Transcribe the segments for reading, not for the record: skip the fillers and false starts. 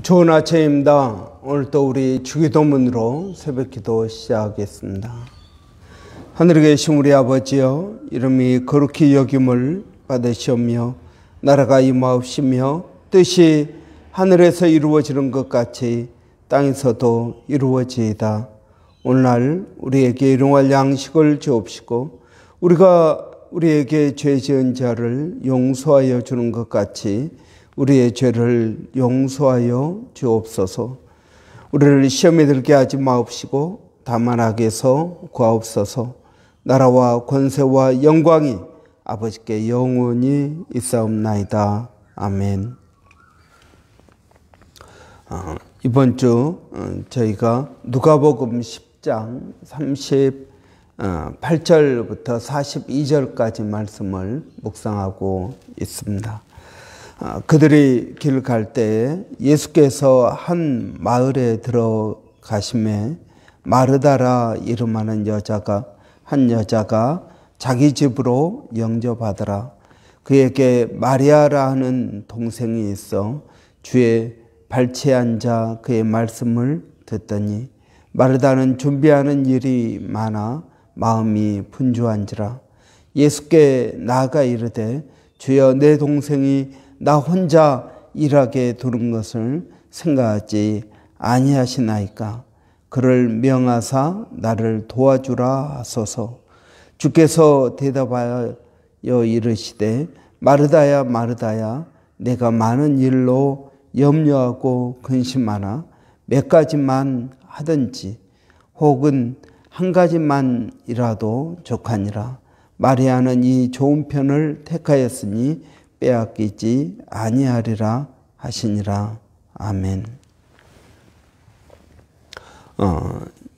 좋은 아침입니다. 오늘 또 우리 주기도문으로 새벽기도 시작하겠습니다. 하늘에 계신 우리 아버지여, 이름이 거룩히 여김을 받으시오며 나라가 임하옵시며 뜻이 하늘에서 이루어지는 것 같이 땅에서도 이루어지이다. 오늘날 우리에게 일용할 양식을 주옵시고 우리가 우리에게 죄 지은 자를 용서하여 주는 것 같이 우리의 죄를 용서하여 주옵소서. 우리를 시험에 들게 하지 마옵시고 다만 악에서 구하옵소서. 나라와 권세와 영광이 아버지께 영원히 있사옵나이다. 아멘. 이번 주 저희가 누가복음 10장 38절부터 42절까지 말씀을 묵상하고 있습니다. 그들이 길 갈 때에 예수께서 한 마을에 들어가심에 마르다라 이름하는 한 여자가 자기 집으로 영접하더라. 그에게 마리아라 하는 동생이 있어 주의 발치에 앉아 그의 말씀을 듣더니 마르다는 준비하는 일이 많아 마음이 분주한지라. 예수께 나아가 이르되 주여, 내 동생이 나 혼자 일하게 두는 것을 생각하지 아니하시나이까. 그를 명하사 나를 도와주라 하소서. 주께서 대답하여 이르시되 마르다야 마르다야, 내가 많은 일로 염려하고 근심하나 몇 가지만 하든지 혹은 한 가지만이라도 족하니라. 마리아는 이 좋은 편을 택하였으니 빼앗기지 아니하리라 하시니라. 아멘.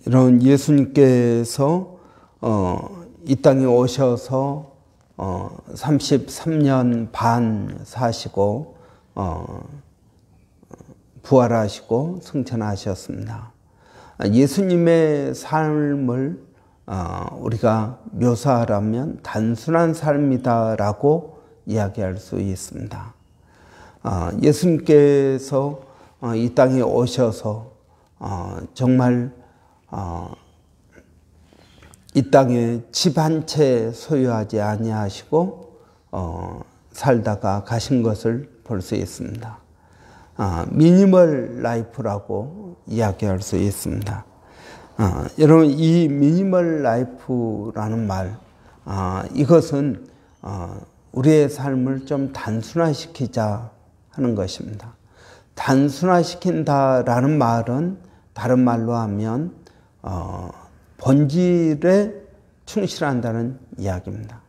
이런 예수님께서 이 땅에 오셔서 33년 반 사시고 부활하시고 승천하셨습니다. 예수님의 삶을 우리가 묘사하라면 단순한 삶이다라고 이야기할 수 있습니다. 예수님께서 이 땅에 오셔서 정말 이 땅에 집 한 채 소유하지 아니하시고 살다가 가신 것을 볼 수 있습니다. 미니멀 라이프라고 이야기할 수 있습니다. 여러분, 이 미니멀 라이프라는 말, 이것은 우리의 삶을 좀 단순화시키자 하는 것입니다. 단순화시킨다라는 말은 다른 말로 하면 본질에 충실한다는 이야기입니다.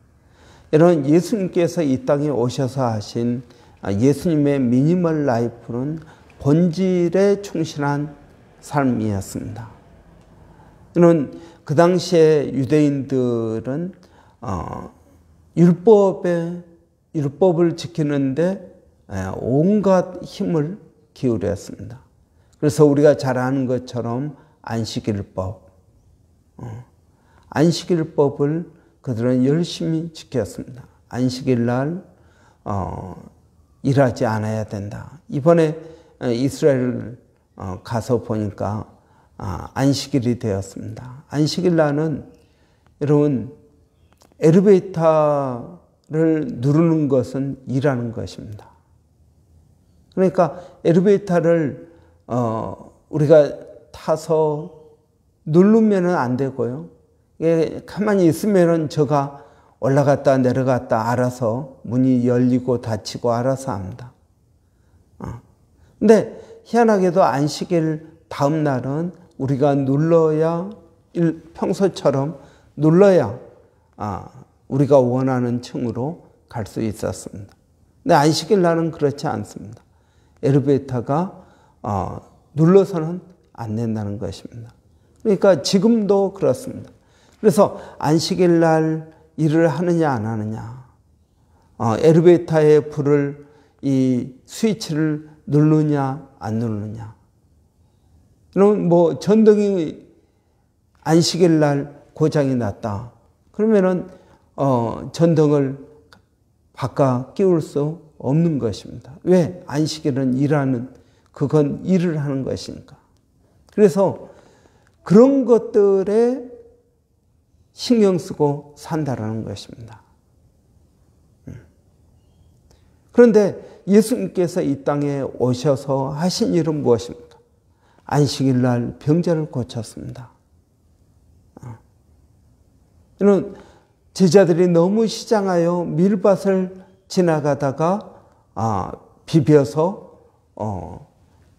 여러분, 예수님께서 이 땅에 오셔서 하신 예수님의 미니멀 라이프는 본질에 충실한 삶이었습니다. 여러분, 그 당시에 유대인들은 율법을 지키는데 온갖 힘을 기울였습니다. 그래서 우리가 잘 아는 것처럼 안식일법을 그들은 열심히 지켰습니다. 안식일 날 일하지 않아야 된다. 이번에 이스라엘 가서 보니까 안식일이 되었습니다. 안식일 날은 여러분, 엘리베이터를 누르는 것은 일하는 것입니다. 그러니까 엘리베이터를 우리가 타서 누르면 안 되고요. 가만히 있으면 저가 올라갔다 내려갔다 알아서 문이 열리고 닫히고 알아서 합니다. 근데 희한하게도 안식일 다음 날은 우리가 눌러야, 평소처럼 눌러야 우리가 원하는 층으로 갈 수 있었습니다. 근데 안식일 날은 그렇지 않습니다. 엘리베이터가 눌러서는 안 된다는 것입니다. 그러니까 지금도 그렇습니다. 그래서 안식일 날 일을 하느냐 안 하느냐, 엘리베이터의 불을, 이 스위치를 누르냐 안 누르냐. 그럼 전등이 안식일 날 고장이 났다. 그러면은 전등을 바꿔 끼울 수 없는 것입니다. 왜? 안식일은 일하는 그건 일을 하는 것이니까. 그래서 그런 것들에 신경 쓰고 산다라는 것입니다. 그런데 예수님께서 이 땅에 오셔서 하신 일은 무엇입니까? 안식일 날 병자를 고쳤습니다. 이런 제자들이 너무 시장하여 밀밭을 지나가다가 비벼서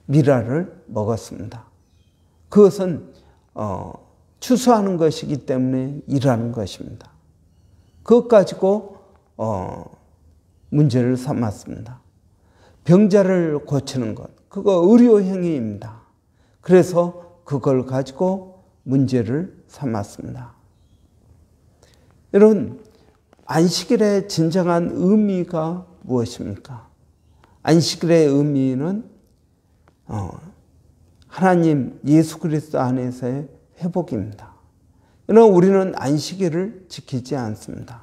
미라를 먹었습니다. 그것은 추수하는 것이기 때문에 일하는 것입니다. 그것 가지고 문제를 삼았습니다. 병자를 고치는 것, 그거 의료 행위입니다. 그래서 그걸 가지고 문제를 삼았습니다. 여러분, 안식일의 진정한 의미가 무엇입니까? 안식일의 의미는 하나님 예수 그리스도 안에서의 회복입니다. 여러분, 우리는 안식일을 지키지 않습니다.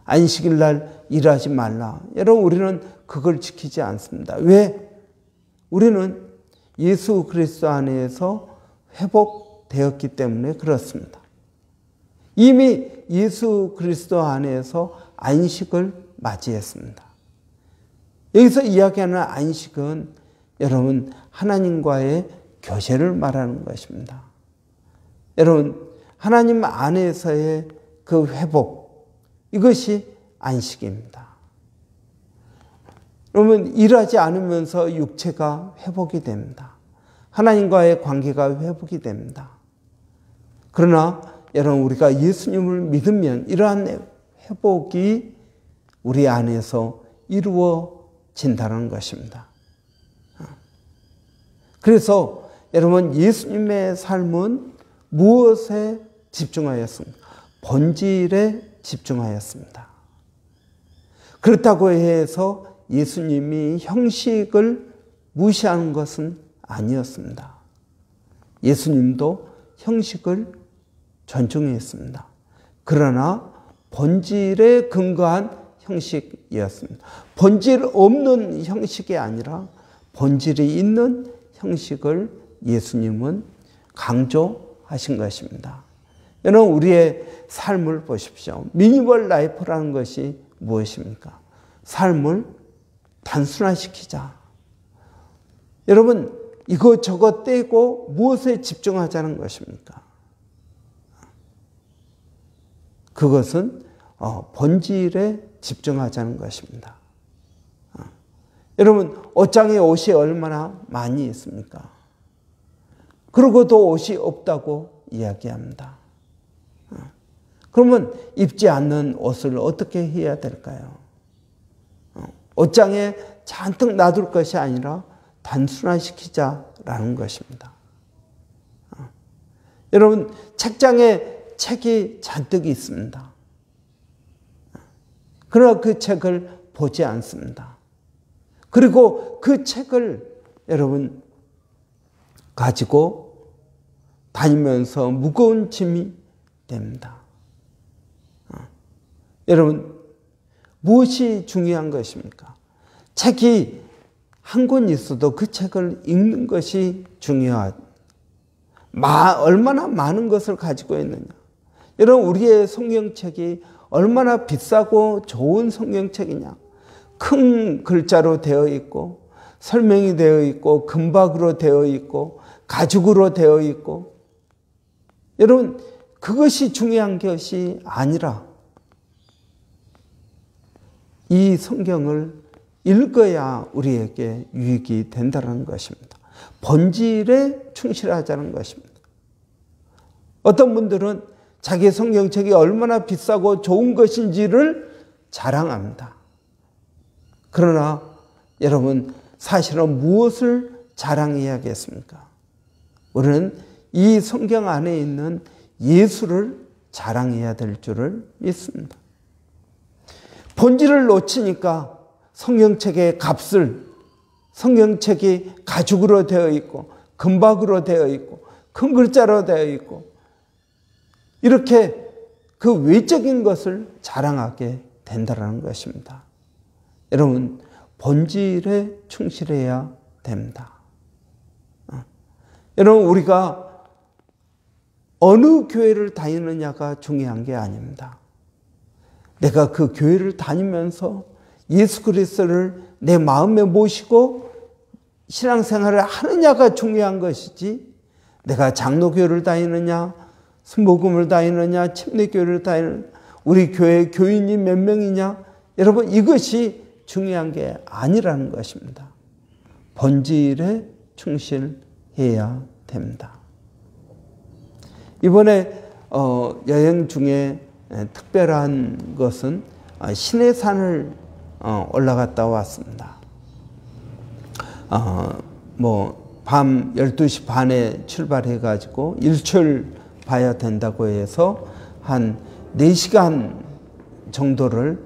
안식일 날 일하지 말라. 여러분, 우리는 그걸 지키지 않습니다. 왜? 우리는 예수 그리스도 안에서 회복되었기 때문에 그렇습니다. 이미 예수 그리스도 안에서 안식을 맞이했습니다. 여기서 이야기하는 안식은 여러분 하나님과의 교제를 말하는 것입니다. 여러분 하나님 안에서의 그 회복, 이것이 안식입니다. 그러면 일하지 않으면서 육체가 회복이 됩니다. 하나님과의 관계가 회복이 됩니다. 그러나 여러분 우리가 예수님을 믿으면 이러한 회복이 우리 안에서 이루어진다는 것입니다. 그래서 여러분 예수님의 삶은 무엇에 집중하였습니까? 본질에 집중하였습니다. 그렇다고 해서 예수님이 형식을 무시하는 것은 아니었습니다. 예수님도 형식을 존중했습니다. 그러나 본질에 근거한 형식이었습니다. 본질 없는 형식이 아니라 본질이 있는 형식을 예수님은 강조하신 것입니다. 여러분 우리의 삶을 보십시오. 미니멀 라이프라는 것이 무엇입니까? 삶을 단순화시키자. 여러분 이것저것 떼고 무엇에 집중하자는 것입니까? 그것은 본질에 집중하자는 것입니다. 여러분 옷장에 옷이 얼마나 많이 있습니까? 그러고도 옷이 없다고 이야기합니다. 그러면 입지 않는 옷을 어떻게 해야 될까요? 옷장에 잔뜩 놔둘 것이 아니라 단순화시키자라는 것입니다. 여러분 책장에 책이 잔뜩 있습니다. 그러나 그 책을 보지 않습니다. 그리고 그 책을 여러분 가지고 다니면서 무거운 짐이 됩니다. 여러분 무엇이 중요한 것입니까? 책이 한 권 있어도 그 책을 읽는 것이 중요하다. 얼마나 많은 것을 가지고 있느냐. 여러분 우리의 성경책이 얼마나 비싸고 좋은 성경책이냐. 큰 글자로 되어 있고 설명이 되어 있고 금박으로 되어 있고 가죽으로 되어 있고 여러분 그것이 중요한 것이 아니라 이 성경을 읽어야 우리에게 유익이 된다는 것입니다. 본질에 충실하자는 것입니다. 어떤 분들은 자기 성경책이 얼마나 비싸고 좋은 것인지를 자랑합니다. 그러나 여러분 사실은 무엇을 자랑해야겠습니까? 우리는 이 성경 안에 있는 예수를 자랑해야 될 줄을 믿습니다. 본질을 놓치니까 성경책의 값을 성경책이 가죽으로 되어 있고 금박으로 되어 있고 큰 글자로 되어 있고 이렇게 그 외적인 것을 자랑하게 된다는 것입니다. 여러분 본질에 충실해야 됩니다. 여러분, 우리가 어느 교회를 다니느냐가 중요한 게 아닙니다. 내가 그 교회를 다니면서 예수 그리스도를 내 마음에 모시고 신앙생활을 하느냐가 중요한 것이지, 내가 장로교를 다니느냐, 순복음을 다니느냐, 침례교를 다니느냐, 우리 교회 교인이 몇 명이냐, 여러분, 이것이 중요한 게 아니라는 것입니다. 본질에 충실해야 됩니다. 이번에 여행 중에 특별한 것은 시내산을 올라갔다 왔습니다. 밤 12시 반에 출발해가지고 일출 봐야 된다고 해서 한 4시간 정도를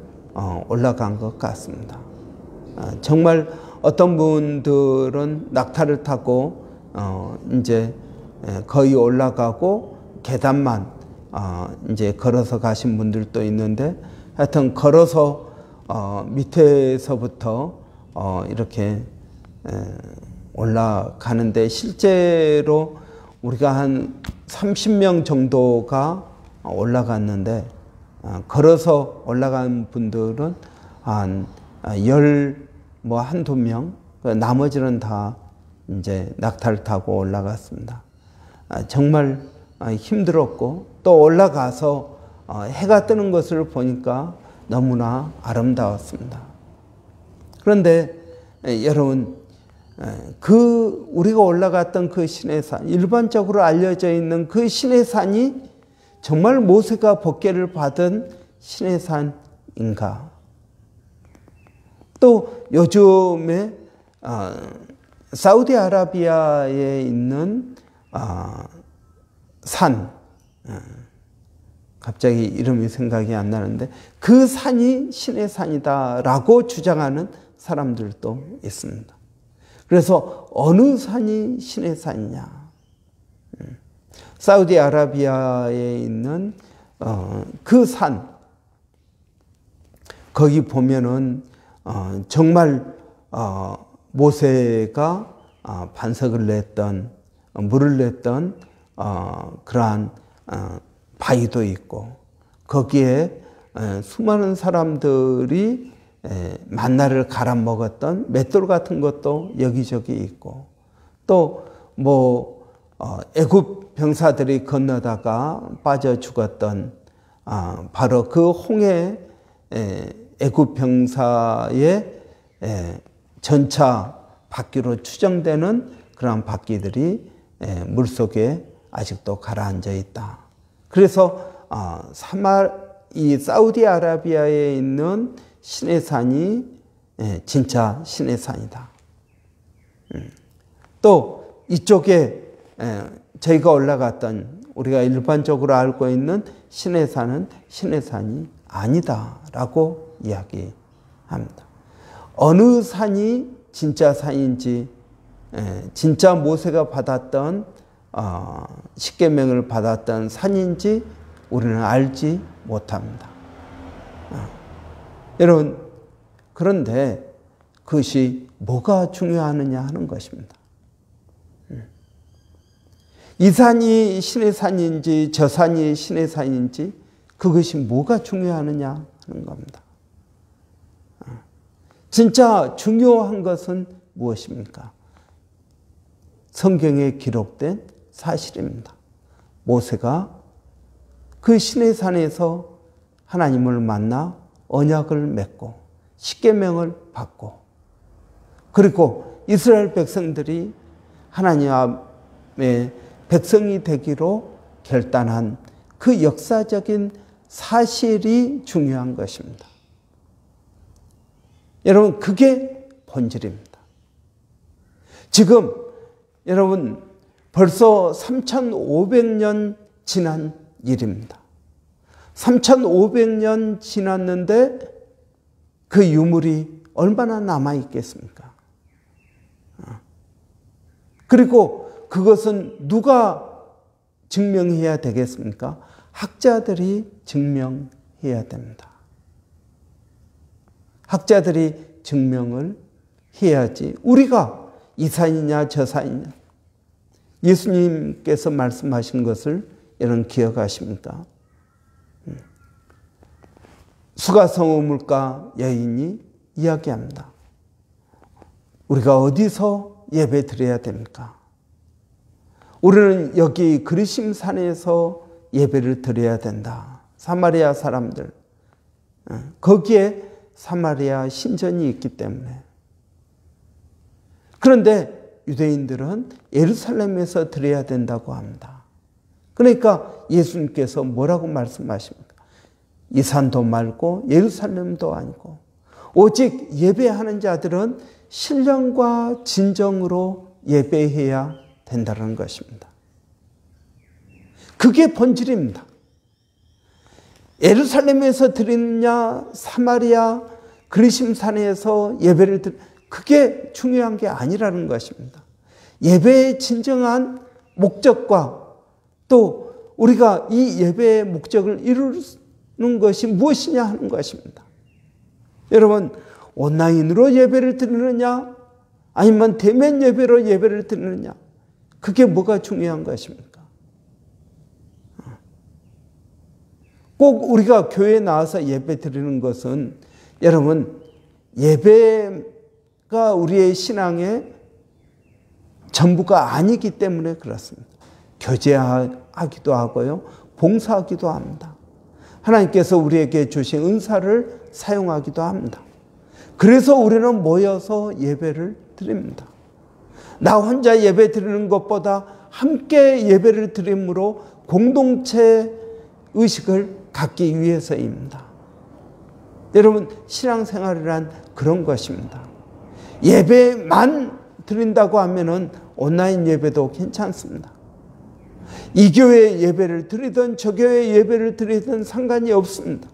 올라간 것 같습니다. 정말 어떤 분들은 낙타를 타고 이제 거의 올라가고 계단만 이제 걸어서 가신 분들도 있는데, 하여튼 걸어서 밑에서부터 이렇게 올라가는데, 실제로 우리가 한 30명 정도가 올라갔는데, 걸어서 올라간 분들은 한 한두 명, 나머지는 다 이제 낙타를 타고 올라갔습니다. 정말 힘들었고, 또 올라가서 해가 뜨는 것을 보니까 너무나 아름다웠습니다. 그런데 여러분, 우리가 올라갔던 그 시내산, 일반적으로 알려져 있는 그 시내산이 정말 모세가 법궤를 받은 시내산인가? 또 요즘에 사우디아라비아에 있는 산, 갑자기 이름이 생각이 안 나는데, 그 산이 시내산이다라고 주장하는 사람들도 있습니다. 그래서 어느 산이 시내산이냐? 사우디아라비아에 있는 그 산, 거기 보면은 정말 모세가 반석을 냈던, 물을 냈던 그러한 바위도 있고, 거기에 수많은 사람들이 만나를 갈아 먹었던 맷돌 같은 것도 여기저기 있고, 또 애굽 병사들이 건너다가 빠져 죽었던 바로 그 홍해 애굽 병사의 전차 바퀴로 추정되는 그러한 바퀴들이 물속에 아직도 가라앉아 있다. 그래서 이 사우디아라비아에 있는 시내산이 진짜 시내산이다. 또 이쪽에 저희가 올라갔던, 우리가 일반적으로 알고 있는 시내산은 시내산이 아니다라고 이야기합니다. 어느 산이 진짜 산인지, 진짜 모세가 받았던 십계명을 받았던 산인지 우리는 알지 못합니다. 여러분, 그런데 그것이 뭐가 중요하느냐 하는 것입니다. 이 산이 신의 산인지 저 산이 신의 산인지 그것이 뭐가 중요하느냐 하는 겁니다. 진짜 중요한 것은 무엇입니까? 성경에 기록된 사실입니다. 모세가 그 신의 산에서 하나님을 만나 언약을 맺고 십계명을 받고, 그리고 이스라엘 백성들이 하나님의 백성이 되기로 결단한 그 역사적인 사실이 중요한 것입니다. 여러분, 그게 본질입니다. 지금 여러분 벌써 3,500년 지난 일입니다. 3,500년 지났는데 그 유물이 얼마나 남아있겠습니까? 그리고 그것은 누가 증명해야 되겠습니까? 학자들이 증명해야 됩니다. 학자들이 증명을 해야지 우리가 이 산이냐 저 산이냐. 예수님께서 말씀하신 것을 여러분 기억하십니까? 수가성호 물가 여인이 이야기합니다. 우리가 어디서 예배 드려야 됩니까? 우리는 여기 그리심 산에서 예배를 드려야 된다. 사마리아 사람들, 거기에 사마리아 신전이 있기 때문에. 그런데 유대인들은 예루살렘에서 드려야 된다고 합니다. 그러니까 예수님께서 뭐라고 말씀하십니까? 이 산도 말고 예루살렘도 아니고 오직 예배하는 자들은 신령과 진정으로 예배해야 된다는 것입니다. 그게 본질입니다. 예루살렘에서 드리느냐 사마리아 그리심산에서 예배를 그게 중요한 게 아니라는 것입니다. 예배의 진정한 목적과 또 우리가 이 예배의 목적을 이루는 것이 무엇이냐 하는 것입니다. 여러분, 온라인으로 예배를 드리느냐 아니면 대면 예배로 예배를 드리느냐, 그게 뭐가 중요한 것입니까? 꼭 우리가 교회에 나와서 예배 드리는 것은 여러분 예배가 우리의 신앙의 전부가 아니기 때문에 그렇습니다. 교제하기도 하고요, 봉사하기도 합니다. 하나님께서 우리에게 주신 은사를 사용하기도 합니다. 그래서 우리는 모여서 예배를 드립니다. 나 혼자 예배 드리는 것보다 함께 예배를 드림으로 공동체 의식을 갖기 위해서입니다. 여러분, 신앙생활이란 그런 것입니다. 예배만 드린다고 하면은 온라인 예배도 괜찮습니다. 이 교회 예배를 드리든 저 교회 예배를 드리든 상관이 없습니다.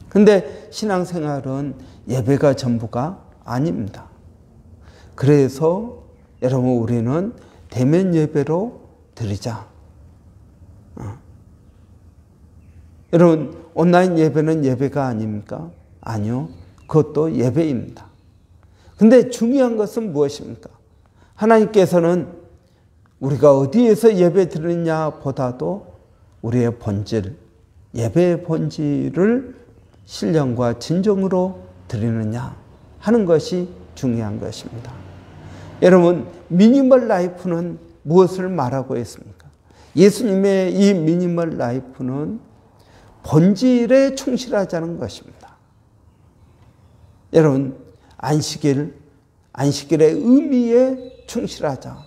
근데 신앙생활은 예배가 전부가 아닙니다. 그래서 여러분, 우리는 대면 예배로 드리자. 여러분, 온라인 예배는 예배가 아닙니까? 아니요. 그것도 예배입니다. 근데 중요한 것은 무엇입니까? 하나님께서는 우리가 어디에서 예배 드리느냐 보다도 우리의 본질, 예배의 본질을 신령과 진정으로 드리느냐 하는 것이 중요한 것입니다. 여러분, 미니멀 라이프는 무엇을 말하고 있습니까? 예수님의 이 미니멀 라이프는 본질에 충실하자는 것입니다. 여러분, 안식일의 의미에 충실하자.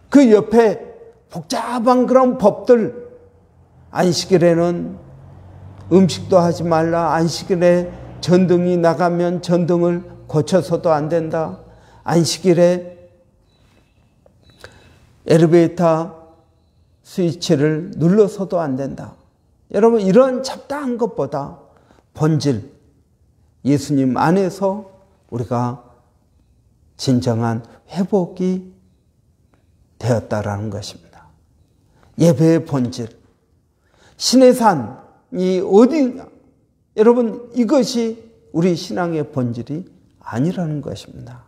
그 옆에 복잡한 그런 법들, 안식일에는 음식도 하지 말라, 안식일에 전등이 나가면 전등을 고쳐서도 안 된다, 안식일에 엘리베이터 스위치를 눌러서도 안 된다. 여러분, 이런 잡다한 것보다 본질, 예수님 안에서 우리가 진정한 회복이 되었다라는 것입니다. 예배의 본질, 신의 산이 어디냐? 여러분, 이것이 우리 신앙의 본질이 아니라는 것입니다.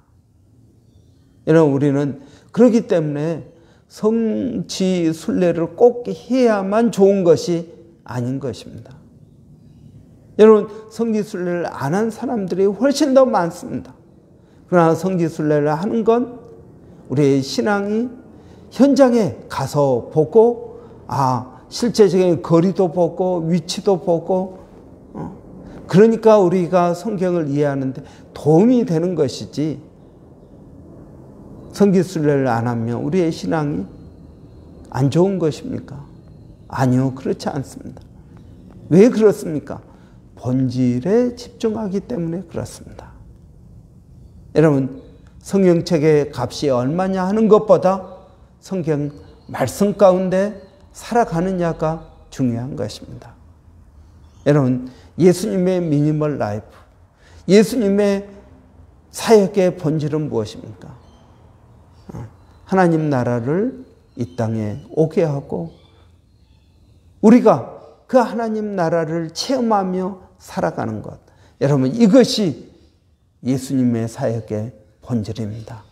여러분, 우리는 그렇기 때문에 성지 순례를 꼭 해야만 좋은 것이 아닌 것입니다. 여러분, 성지 순례를 안 한 사람들이 훨씬 더 많습니다. 그러나 성지 순례를 하는 건 우리의 신앙이 현장에 가서 보고, 실제적인 거리도 보고 위치도 보고, 그러니까 우리가 성경을 이해하는데 도움이 되는 것이지, 성지 순례를 안 하면 우리의 신앙이 안 좋은 것입니까? 아니요, 그렇지 않습니다. 왜 그렇습니까? 본질에 집중하기 때문에 그렇습니다. 여러분, 성경책의 값이 얼마냐 하는 것보다 성경 말씀 가운데 살아가느냐가 중요한 것입니다. 여러분, 예수님의 미니멀 라이프, 예수님의 사역의 본질은 무엇입니까? 하나님 나라를 이 땅에 오게 하고 우리가 그 하나님 나라를 체험하며 살아가는 것. 여러분, 이것이 예수님의 사역의 본질입니다.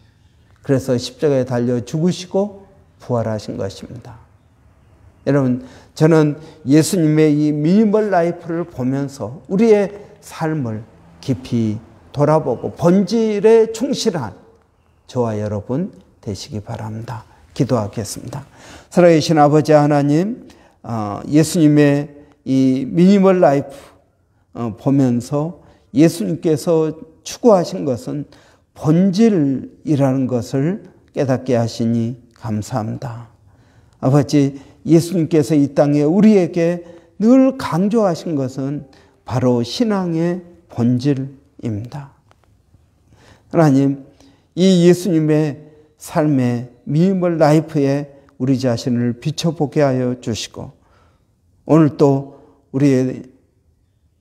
그래서 십자가에 달려 죽으시고 부활하신 것입니다. 여러분, 저는 예수님의 이 미니멀 라이프를 보면서 우리의 삶을 깊이 돌아보고 본질에 충실한 저와 여러분 되시기 바랍니다. 기도하겠습니다. 살아계신 아버지 하나님, 예수님의 이 미니멀 라이프 보면서 예수님께서 추구하신 것은 본질이라는 것을 깨닫게 하시니 감사합니다. 아버지, 예수님께서 이 땅에 우리에게 늘 강조하신 것은 바로 신앙의 본질입니다. 하나님, 이 예수님의 삶의 미니멀 라이프에 우리 자신을 비춰보게 하여 주시고, 오늘 또 우리의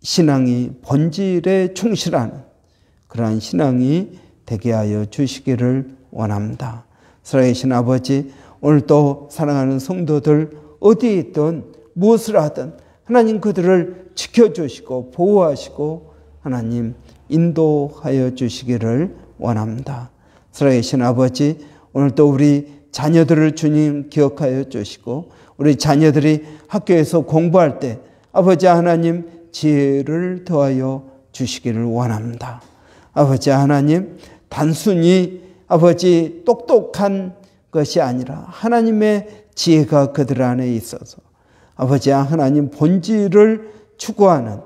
신앙이 본질에 충실한 그러한 신앙이 되게 하여 주시기를 원합니다. 살아계신 아버지, 오늘 또 사랑하는 성도들 어디에 있든 무엇을 하든 하나님 그들을 지켜주시고 보호하시고 하나님 인도하여 주시기를 원합니다. 살아계신 아버지, 오늘 또 우리 자녀들을 주님 기억하여 주시고, 우리 자녀들이 학교에서 공부할 때 아버지 하나님 지혜를 더하여 주시기를 원합니다. 아버지 하나님, 단순히 아버지 똑똑한 것이 아니라 하나님의 지혜가 그들 안에 있어서 아버지 하나님 본질을 추구하는,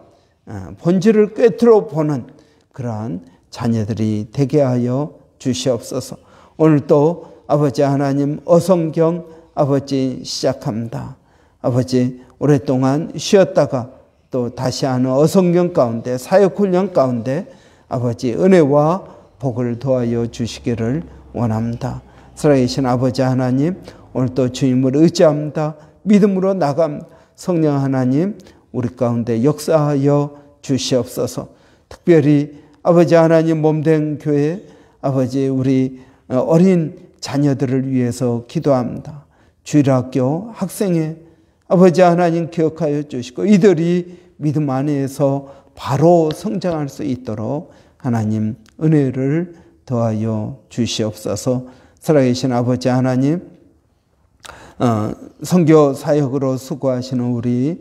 본질을 꿰뚫어 보는 그러한 자녀들이 되게 하여 주시옵소서. 오늘 또 아버지 하나님 어성경 아버지 시작합니다. 아버지, 오랫동안 쉬었다가 또 다시 하는 어성경 가운데, 사역훈련 가운데 아버지 은혜와 복을 더하여 주시기를 원합니다. 살아계신 아버지 하나님, 오늘 또 주님을 의지합니다. 믿음으로 나갑니다. 성령 하나님, 우리 가운데 역사하여 주시옵소서. 특별히 아버지 하나님 몸된 교회, 아버지 우리 어린 자녀들을 위해서 기도합니다. 주일학교 학생회 아버지 하나님 기억하여 주시고, 이들이 믿음 안에서 바로 성장할 수 있도록 하나님 은혜를 더하여 주시옵소서. 살아계신 아버지 하나님, 선교 사역으로 수고하시는 우리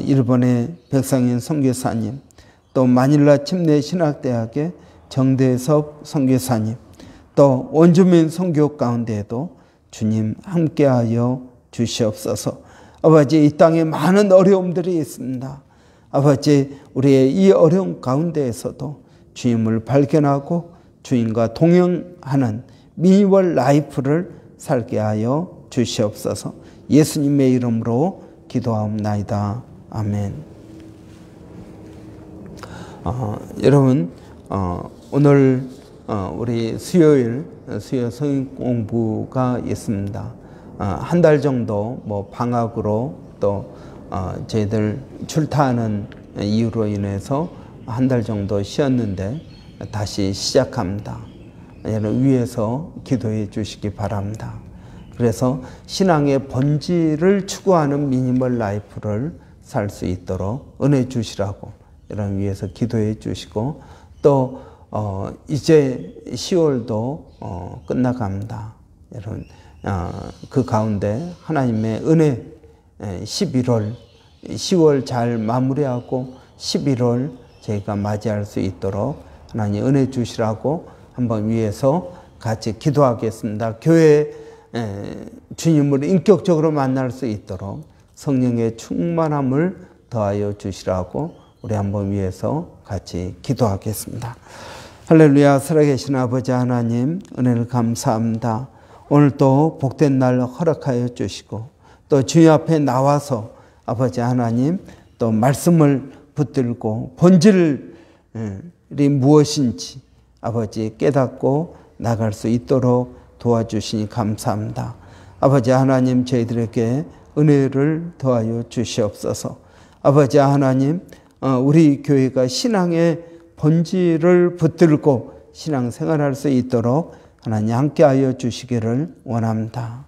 일본의 백상현 선교사님, 또 마닐라 침례신학대학의 정대섭 선교사님, 또 원주민 선교 가운데에도 주님 함께하여 주시옵소서. 아버지, 이 땅에 많은 어려움들이 있습니다. 아버지, 우리의 이 어려움 가운데에서도 주님을 발견하고 주님과 동행하는 미니멀 라이프를 살게 하여 주시옵소서. 예수님의 이름으로 기도하옵나이다. 아멘. 여러분, 오늘 우리 수요 성경 공부가 있습니다. 한 달 정도 방학으로 또 저희들 출타하는 이유로 인해서 한 달 정도 쉬었는데 다시 시작합니다. 여러분 위에서 기도해 주시기 바랍니다. 그래서 신앙의 본질을 추구하는 미니멀 라이프를 살 수 있도록 은혜 주시라고 여러분 위에서 기도해 주시고, 또 이제 10월도 끝나갑니다. 여러분 그 가운데 하나님의 은혜 10월 잘 마무리하고 11월 저희가 맞이할 수 있도록 하나님 은혜 주시라고 한번 위에서 같이 기도하겠습니다. 교회 주님을 인격적으로 만날 수 있도록 성령의 충만함을 더하여 주시라고 우리 한번 위에서 같이 기도하겠습니다. 할렐루야. 살아계신 아버지 하나님, 은혜를 감사합니다. 오늘 또 복된 날 허락하여 주시고, 또 주님 앞에 나와서 아버지 하나님 또 말씀을 붙들고 본질이 무엇인지 아버지 깨닫고 나갈 수 있도록 도와주시니 감사합니다. 아버지 하나님, 저희들에게 은혜를 더하여 주시옵소서. 아버지 하나님, 우리 교회가 신앙의 본질을 붙들고 신앙생활할 수 있도록 하나님 함께하여 주시기를 원합니다.